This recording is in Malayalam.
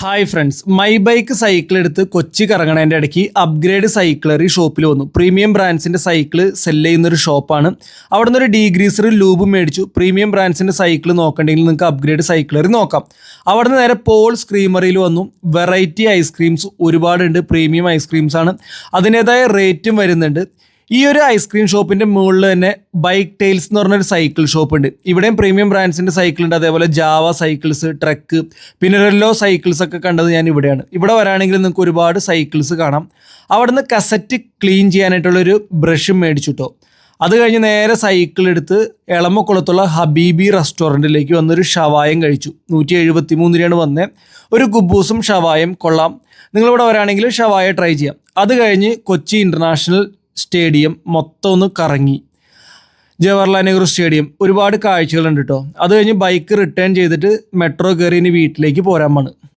Hi friends, my bike cycle എടുത്ത് കൊച്ചി കറങ്ങണതിൻ്റെ ഇടയ്ക്ക് അപ്ഗ്രേഡ് സൈക്കിളറി ഷോപ്പിൽ വന്നു. പ്രീമിയം ബ്രാൻഡ്സിൻ്റെ സൈക്കിൾ സെല്ല് ചെയ്യുന്നൊരു ഷോപ്പാണ്. അവിടെ നിന്നൊരു ഡീഗ്രീസർ ലൂബ് മേടിച്ചു. പ്രീമിയം ബ്രാൻഡ്സിൻ്റെ സൈക്കിൾ നോക്കണമെങ്കിൽ നിങ്ങൾക്ക് അപ്ഗ്രേഡ് സൈക്കിളറി നോക്കാം. അവിടെ നിന്ന് നേരെ പോൾസ് ക്രീമറിയിൽ വന്നു. വെറൈറ്റി ഐസ്ക്രീംസ് ഒരുപാടുണ്ട്. പ്രീമിയം ഐസ്ക്രീംസ് ആണ്, അതിൻ്റേതായ റേറ്റും വരുന്നുണ്ട്. ഈ ഒരു ഐസ്ക്രീം ഷോപ്പിൻ്റെ മുകളിൽ തന്നെ ബൈക്ക് ടൈൽസ് എന്ന് പറഞ്ഞൊരു സൈക്കിൾ ഷോപ്പ് ഉണ്ട്. ഇവിടെയും പ്രീമിയം ബ്രാൻഡ്സിൻ്റെ സൈക്കിൾ ഉണ്ട്. അതേപോലെ ജാവ സൈക്കിൾസ്, ട്രക്ക്, പിന്നെ റെല്ലോ സൈക്കിൾസ് ഒക്കെ കണ്ടത് ഞാൻ ഇവിടെയാണ്. ഇവിടെ വരാണെങ്കിൽ നിങ്ങൾക്ക് ഒരുപാട് സൈക്കിൾസ് കാണാം. അവിടുന്ന് കസറ്റ് ക്ലീൻ ചെയ്യാനായിട്ടുള്ളൊരു ബ്രഷും മേടിച്ചു കേട്ടോ. അത് കഴിഞ്ഞ് നേരെ സൈക്കിൾ എടുത്ത് എളമക്കുളത്തുള്ള ഹബീബി റെസ്റ്റോറൻറ്റിലേക്ക് വന്നൊരു ഷവായം കഴിച്ചു. 173 രൂപയാണ് വന്നത്. ഒരു കുബൂസും ഷവായം കൊള്ളാം. നിങ്ങളിവിടെ വരാണെങ്കിൽ ഷവായ ട്രൈ ചെയ്യാം. അത് കഴിഞ്ഞ് കൊച്ചി ഇൻ്റർനാഷണൽ സ്റ്റേഡിയം മൊത്തം ഒന്ന് കറങ്ങി. ജവഹർലാൽ നെഹ്റു സ്റ്റേഡിയം ഒരുപാട് കാഴ്ചകളുണ്ട് കേട്ടോ. അത് കഴിഞ്ഞ് ബൈക്ക് റിട്ടേൺ ചെയ്തിട്ട് മെട്രോ കയറി ഇനി വീട്ടിലേക്ക് പോരാൻ